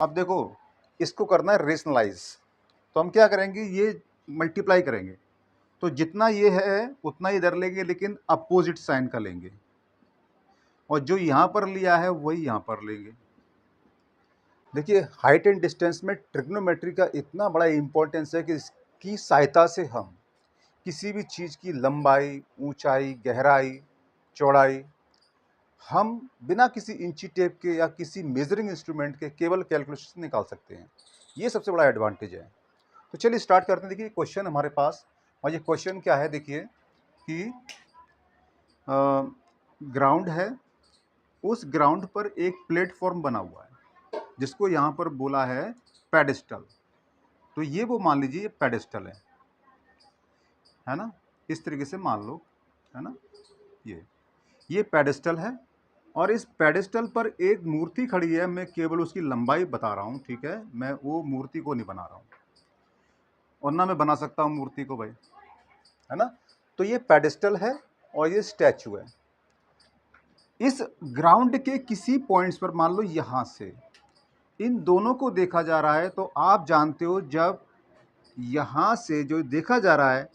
अब देखो, इसको करना है रेशनलाइज, तो हम क्या करेंगे, ये मल्टीप्लाई करेंगे, तो जितना ये है उतना ही इधर लेंगे, लेकिन अपोजिट साइन का लेंगे, और जो यहाँ पर लिया है वही यहाँ पर लेंगे। देखिए, हाइट एंड डिस्टेंस में ट्रिग्नोमेट्री का इतना बड़ा इंपॉर्टेंस है कि इसकी सहायता से हम किसी भी चीज़ की लंबाई, ऊंचाई, गहराई, चौड़ाई हम बिना किसी इंची टेप के या किसी मेजरिंग इंस्ट्रूमेंट के केवल कैलकुलेशन निकाल सकते हैं। ये सबसे बड़ा एडवांटेज है। तो चलिए स्टार्ट करते हैं। देखिए क्वेश्चन हमारे पास, और ये क्वेश्चन क्या है, देखिए कि ग्राउंड है, उस ग्राउंड पर एक प्लेटफॉर्म बना हुआ है जिसको यहाँ पर बोला है पेडेस्टल। तो ये वो मान लीजिए ये पेडेस्टल है ना, इस तरीके से मान लो, है ना, ये पेडेस्टल है, और इस पेडेस्टल पर एक मूर्ति खड़ी है। मैं केवल उसकी लंबाई बता रहा हूँ, ठीक है, मैं वो मूर्ति को नहीं बना रहा हूँ, और ना मैं बना सकता हूँ मूर्ति को भाई, है ना। तो ये पेडेस्टल है और ये स्टैचू है। इस ग्राउंड के किसी पॉइंट्स पर, मान लो यहाँ से इन दोनों को देखा जा रहा है, तो आप जानते हो जब यहाँ से जो देखा जा रहा है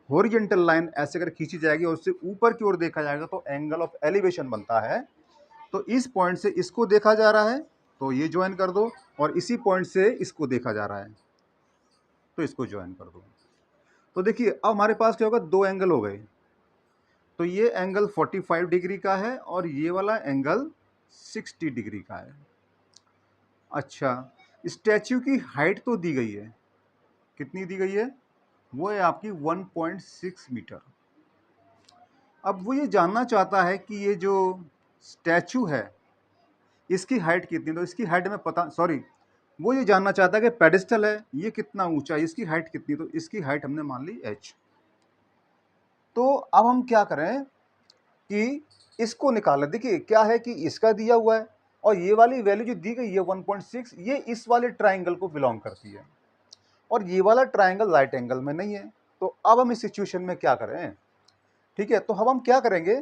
हॉरिजॉन्टल लाइन ऐसे अगर खींची जाएगी और उससे ऊपर की ओर देखा जाएगा तो एंगल ऑफ एलिवेशन बनता है। तो इस पॉइंट से इसको देखा जा रहा है तो ये ज्वाइन कर दो, और इसी पॉइंट से इसको देखा जा रहा है तो इसको ज्वाइन कर दो। तो देखिए अब हमारे पास क्या होगा, दो एंगल हो गए। तो ये एंगल 45 डिग्री का है और ये वाला एंगल 60 डिग्री का है। अच्छा, स्टैच्यू की हाइट तो दी गई है, कितनी दी गई है, वो है आपकी 1.6 मीटर। अब वो ये जानना चाहता है कि ये जो स्टैचू है इसकी हाइट कितनी, तो इसकी हाइट में पता, सॉरी, वो ये जानना चाहता है कि पेडिस्टल है ये कितना ऊंचा है, इसकी हाइट कितनी, तो इसकी हाइट हमने मान ली h। तो अब हम क्या करें कि इसको निकालें। देखिए क्या है कि इसका दिया हुआ है और ये वाली वैल्यू जो दी गई है 1.6, ये इस वाले ट्राइंगल को बिलोंग करती है, और ये वाला ट्राइंगल राइट एंगल में नहीं है। तो अब हम इस सिचुएशन में क्या करें, ठीक है, तो अब हम क्या करेंगे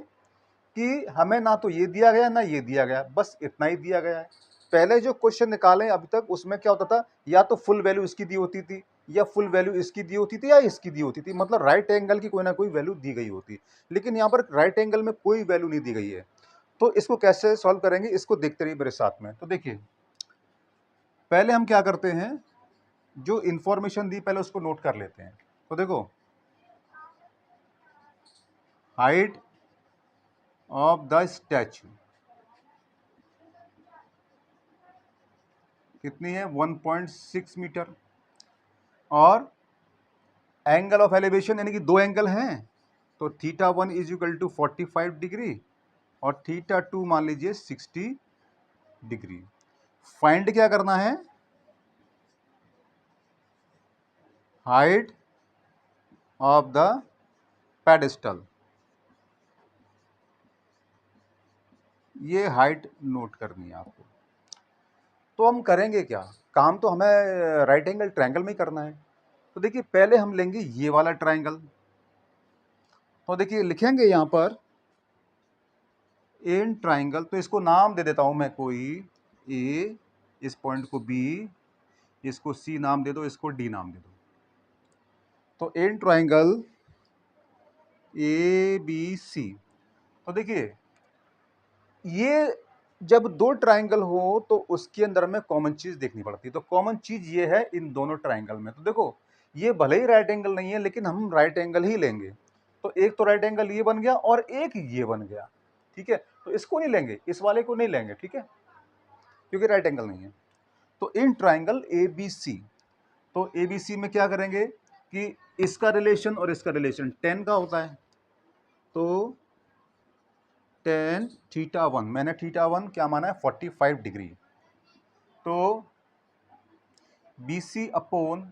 कि हमें ना तो ये दिया गया ना ये दिया गया, बस इतना ही दिया गया है। पहले जो क्वेश्चन निकाले अभी तक उसमें क्या होता था, या तो फुल वैल्यू इसकी दी होती थी, या फुल वैल्यू इसकी दी होती थी, या इसकी दी होती थी, मतलब राइट एंगल की कोई ना कोई वैल्यू दी गई होती। लेकिन यहाँ पर राइट एंगल में कोई वैल्यू नहीं दी गई है। तो इसको कैसे सॉल्व करेंगे, इसको देखते रहिए मेरे साथ में। तो देखिए पहले हम क्या करते हैं, जो इंफॉर्मेशन दी पहले उसको नोट कर लेते हैं। तो देखो, हाइट ऑफ द स्टैचू कितनी है, 1.6 मीटर, और एंगल ऑफ एलिवेशन यानी कि दो एंगल हैं, तो θ1 इज इक्वल टू 45 डिग्री और θ2 मान लीजिए 60 डिग्री। फाइंड क्या करना है, हाइट ऑफ द पेडेस्टल। ये हाइट नोट करनी है आपको। तो हम करेंगे क्या, काम तो हमें राइट एंगल ट्रायंगल में ही करना है। तो देखिए पहले हम लेंगे ये वाला ट्रायंगल, तो देखिए लिखेंगे यहाँ पर एन ट्रायंगल, तो इसको नाम दे देता हूं मैं कोई, ए, इस पॉइंट को बी, इसको सी नाम दे दो, इसको डी नाम दे दो। तो an triangle A B C. तो देखिए ये जब दो ट्रायंगल हो तो उसके अंदर में कॉमन चीज देखनी पड़ती है, तो कॉमन चीज ये है इन दोनों ट्रायंगल में। तो देखो ये भले ही राइट एंगल नहीं है लेकिन हम राइट एंगल ही लेंगे। तो एक तो राइट एंगल ये बन गया और एक ये बन गया, ठीक है, तो इसको नहीं लेंगे, इस वाले को नहीं लेंगे, ठीक है, क्योंकि राइट एंगल नहीं है। तो इन ट्राइंगल ए बी सी, तो ए बी सी में क्या करेंगे कि इसका रिलेशन और इसका रिलेशन 10 का होता है, तो tan θ1, मैंने θ1 क्या माना है 45 डिग्री, तो B C upon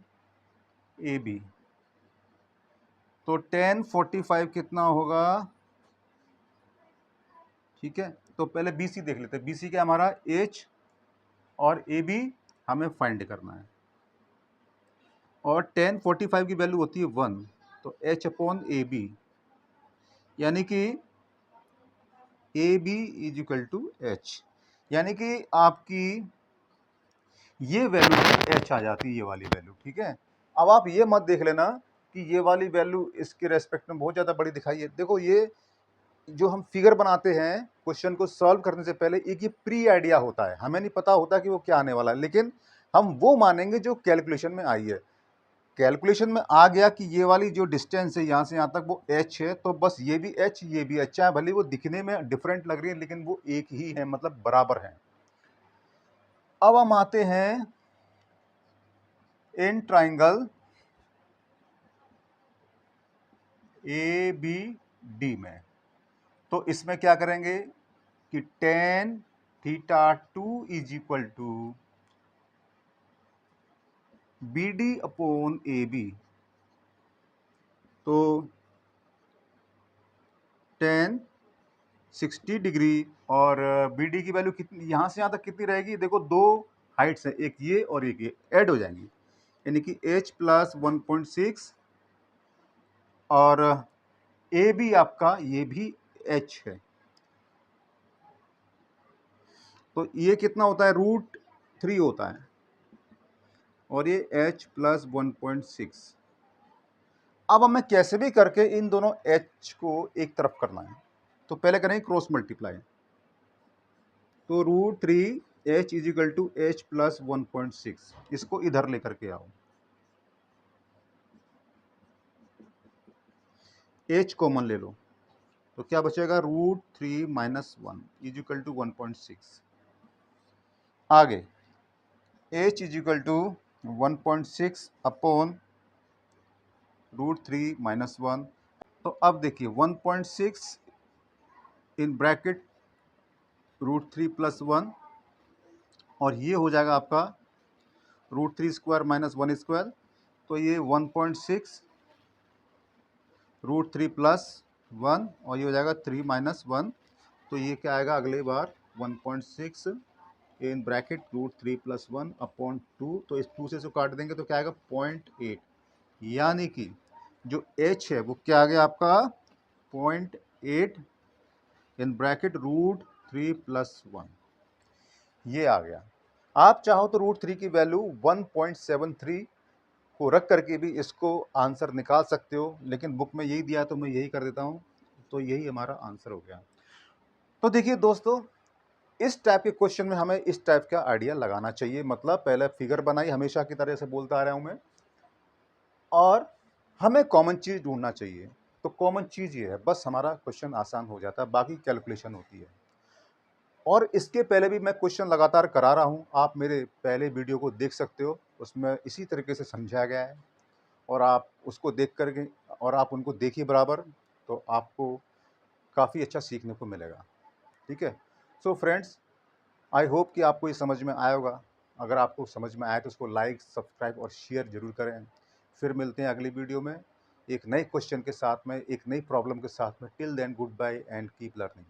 A B, तो tan 45 कितना होगा, ठीक है। तो पहले बी सी देख लेते हैं, बी सी क्या हमारा एच, और ए बी हमें फाइंड करना है, और tan 45 की वैल्यू होती है 1, तो एच अपॉन ए बी, यानी कि A B is equal to h, यानी कि आपकी ये वैल्यू भी एच आ जाती है, ये वाली वैल्यू, ठीक है। अब आप ये मत देख लेना कि ये वाली वैल्यू इसके रेस्पेक्ट में बहुत ज़्यादा बड़ी दिखाई है। देखो ये जो हम फिगर बनाते हैं क्वेश्चन को सॉल्व करने से पहले, एक ये प्री आइडिया होता है, हमें नहीं पता होता कि वो क्या आने वाला है, लेकिन हम वो मानेंगे जो कैलकुलेशन में आई है। कैलकुलेशन में आ गया कि ये वाली जो डिस्टेंस है यहाँ से यहाँ तक वो h है, तो बस ये भी h ये भी h, चाहे भले वो दिखने में डिफरेंट लग रही है लेकिन वो एक ही है, मतलब बराबर है। अब हम आते हैं इन ट्राइंगल ए बी डी में, तो इसमें क्या करेंगे कि tan θ2 is equal to B D upon A B, तो tan 60 डिग्री और बी डी की वैल्यू कितनी, यहाँ से यहाँ तक कितनी रहेगी, देखो दो हाइट्स है, एक ये और एक ये, ऐड हो जाएंगी, यानी कि h प्लस 1.6 और ए भी आपका ये भी h है, तो ये कितना होता है, √3 होता है और ये h प्लस 1.6। अब हमें कैसे भी करके इन दोनों h को एक तरफ करना है, तो पहले करेंगे क्रॉस मल्टीप्लाई, तो √3 h is equal to h plus 1.6, इसको इधर लेकर के आओ, h कॉमन ले लो, तो क्या बचेगा √3 माइनस 1 इज इक्वल टू 1.6। आगे h is equal to 1.6 upon √3 minus 1, तो अब देखिए 1.6 इन ब्रैकेट √3 प्लस 1, और ये हो जाएगा आपका √3 स्क्वायर माइनस 1 स्क्वायर, तो ये 1.6 √3 प्लस 1 और ये हो जाएगा 3 माइनस 1, तो ये क्या आएगा अगली बार 1.6 इन ब्रैकेट √3 प्लस 1 अपॉन 2, तो इस 2 से इसको काट देंगे तो क्या आएगा 0.8, यानी कि जो h है वो क्या आ गया आपका 0.8 इन ब्रैकेट √3 प्लस 1, ये आ गया। आप चाहो तो √3 की वैल्यू 1.73 को रख करके भी इसको आंसर निकाल सकते हो, लेकिन बुक में यही दिया तो मैं यही कर देता हूँ, तो यही हमारा आंसर हो गया। तो देखिए दोस्तों, इस टाइप के क्वेश्चन में हमें इस टाइप का आइडिया लगाना चाहिए, मतलब पहले फिगर बनाई, हमेशा की तरह से बोलता आ रहा हूँ मैं, और हमें कॉमन चीज़ ढूंढना चाहिए, तो कॉमन चीज़ ये है, बस हमारा क्वेश्चन आसान हो जाता है, बाकी कैलकुलेशन होती है। और इसके पहले भी मैं क्वेश्चन लगातार करा रहा हूँ, आप मेरे पहले वीडियो को देख सकते हो, उसमें इसी तरीके से समझाया गया है, और आप उसको देख करके और आप उनको देखिए बराबर, तो आपको काफ़ी अच्छा सीखने को मिलेगा, ठीक है। सो फ्रेंड्स, आई होप कि आपको ये समझ में आया होगा। अगर आपको समझ में आया तो उसको लाइक, सब्सक्राइब और शेयर ज़रूर करें। फिर मिलते हैं अगली वीडियो में एक नए क्वेश्चन के साथ में, एक नई प्रॉब्लम के साथ में। Till then good bye and keep learning.